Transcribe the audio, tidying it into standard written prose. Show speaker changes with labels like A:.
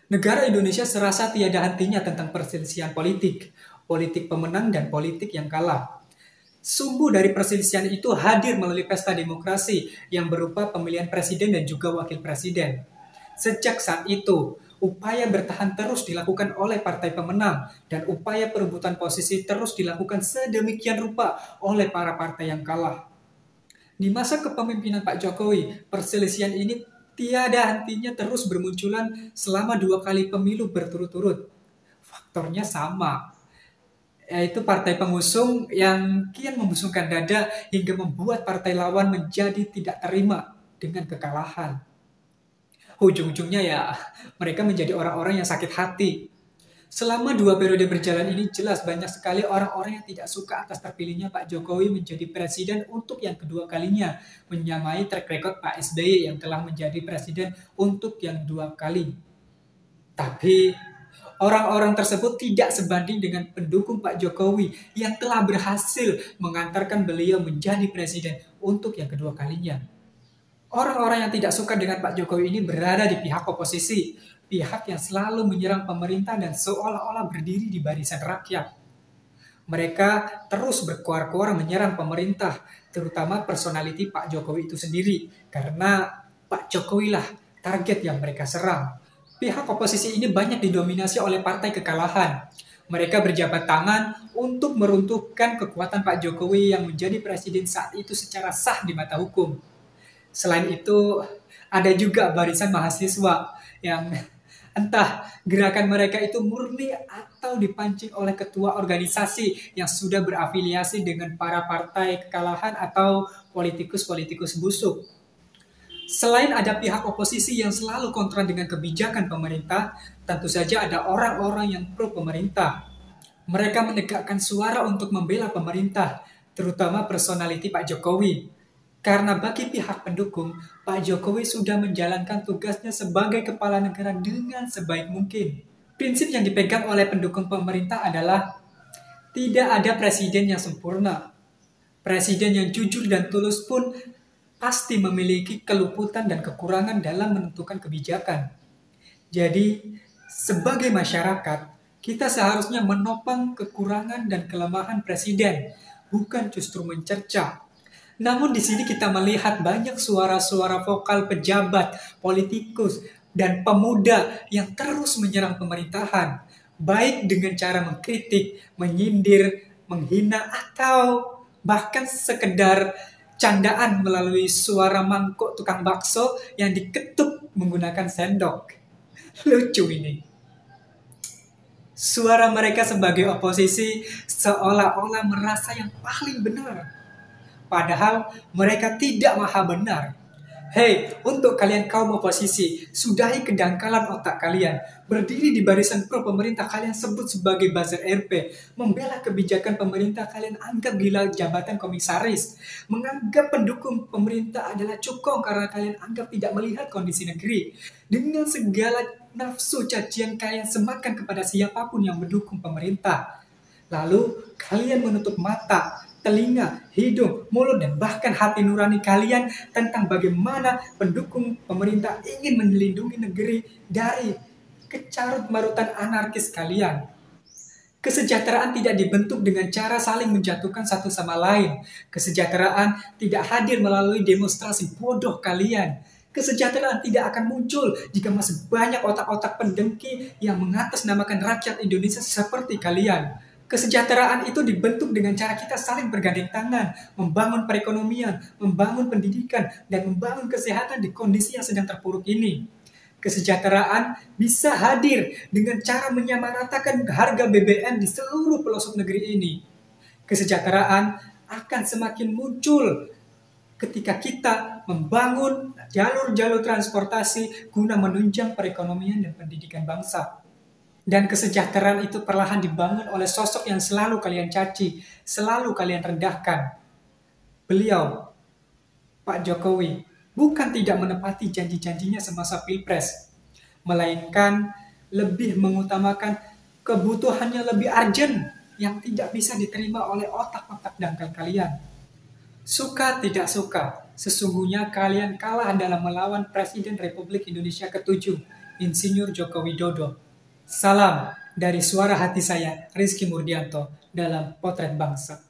A: Negara Indonesia serasa tiada hentinya tentang perselisihan politik, politik pemenang dan politik yang kalah. Sumbu dari perselisihan itu hadir melalui pesta demokrasi yang berupa pemilihan presiden dan juga wakil presiden. Sejak saat itu, upaya bertahan terus dilakukan oleh partai pemenang dan upaya perebutan posisi terus dilakukan sedemikian rupa oleh para partai yang kalah. Di masa kepemimpinan Pak Jokowi, perselisihan ini tiada hentinya terus bermunculan selama 2 kali pemilu berturut-turut. Faktornya sama, yaitu partai pengusung yang kian membusungkan dada hingga membuat partai lawan menjadi tidak terima dengan kekalahan. Ujung-ujungnya ya mereka menjadi orang-orang yang sakit hati. Selama 2 periode berjalan ini jelas banyak sekali orang-orang yang tidak suka atas terpilihnya Pak Jokowi menjadi presiden untuk yang kedua kalinya, menyamai track record Pak SBY yang telah menjadi presiden untuk yang 2 kali. Tapi orang-orang tersebut tidak sebanding dengan pendukung Pak Jokowi yang telah berhasil mengantarkan beliau menjadi presiden untuk yang kedua kalinya. Orang-orang yang tidak suka dengan Pak Jokowi ini berada di pihak oposisi, pihak yang selalu menyerang pemerintah dan seolah-olah berdiri di barisan rakyat. Mereka terus berkuar-kuar menyerang pemerintah, terutama personality Pak Jokowi itu sendiri, karena Pak Jokowi lah target yang mereka serang. Pihak oposisi ini banyak didominasi oleh partai kekalahan. Mereka berjabat tangan untuk meruntuhkan kekuatan Pak Jokowi yang menjadi presiden saat itu secara sah di mata hukum. Selain itu, ada juga barisan mahasiswa yang entah gerakan mereka itu murni atau dipancing oleh ketua organisasi yang sudah berafiliasi dengan para partai kekalahan atau politikus-politikus busuk. Selain ada pihak oposisi yang selalu kontra dengan kebijakan pemerintah, tentu saja ada orang-orang yang pro pemerintah. Mereka menegakkan suara untuk membela pemerintah, terutama personality Pak Jokowi. Karena bagi pihak pendukung, Pak Jokowi sudah menjalankan tugasnya sebagai kepala negara dengan sebaik mungkin. Prinsip yang dipegang oleh pendukung pemerintah adalah tidak ada presiden yang sempurna. Presiden yang jujur dan tulus pun pasti memiliki keluputan dan kekurangan dalam menentukan kebijakan. Jadi, sebagai masyarakat, kita seharusnya menopang kekurangan dan kelemahan presiden, bukan justru mencerca. Namun di sini kita melihat banyak suara-suara vokal pejabat, politikus, dan pemuda yang terus menyerang pemerintahan, baik dengan cara mengkritik, menyindir, menghina, atau bahkan sekedar candaan melalui suara mangkok tukang bakso yang diketuk menggunakan sendok. Lucu ini. Suara mereka sebagai oposisi seolah-olah merasa yang paling benar. Padahal mereka tidak maha benar. Hei, untuk kalian kaum oposisi, sudahi kedangkalan otak kalian. Berdiri di barisan pro pemerintah kalian sebut sebagai buzzer RP. Membela kebijakan pemerintah kalian anggap gila jabatan komisaris. Menganggap pendukung pemerintah adalah cukong karena kalian anggap tidak melihat kondisi negeri. Dengan segala nafsu cacian kalian sematkan kepada siapapun yang mendukung pemerintah. Lalu kalian menutup mata, telinga, hidung, mulut, dan bahkan hati nurani kalian tentang bagaimana pendukung pemerintah ingin melindungi negeri dari kecarut-marutan anarkis kalian. Kesejahteraan tidak dibentuk dengan cara saling menjatuhkan satu sama lain. Kesejahteraan tidak hadir melalui demonstrasi bodoh kalian. Kesejahteraan tidak akan muncul jika masih banyak otak-otak pendengki yang mengatasnamakan rakyat Indonesia seperti kalian. Kesejahteraan itu dibentuk dengan cara kita saling bergandeng tangan, membangun perekonomian, membangun pendidikan, dan membangun kesehatan di kondisi yang sedang terpuruk ini. Kesejahteraan bisa hadir dengan cara menyamaratakan harga BBM di seluruh pelosok negeri ini. Kesejahteraan akan semakin muncul ketika kita membangun jalur-jalur transportasi guna menunjang perekonomian dan pendidikan bangsa. Dan kesejahteraan itu perlahan dibangun oleh sosok yang selalu kalian caci, selalu kalian rendahkan. Beliau, Pak Jokowi, bukan tidak menepati janji-janjinya semasa Pilpres, melainkan lebih mengutamakan kebutuhannya lebih urgent yang tidak bisa diterima oleh otak-otak dangkal kalian. Suka tidak suka, sesungguhnya kalian kalah dalam melawan Presiden Republik Indonesia ke-7 Insinyur Joko Widodo. Salam dari suara hati saya, Rizky Murdianto, dalam Potret Bangsa.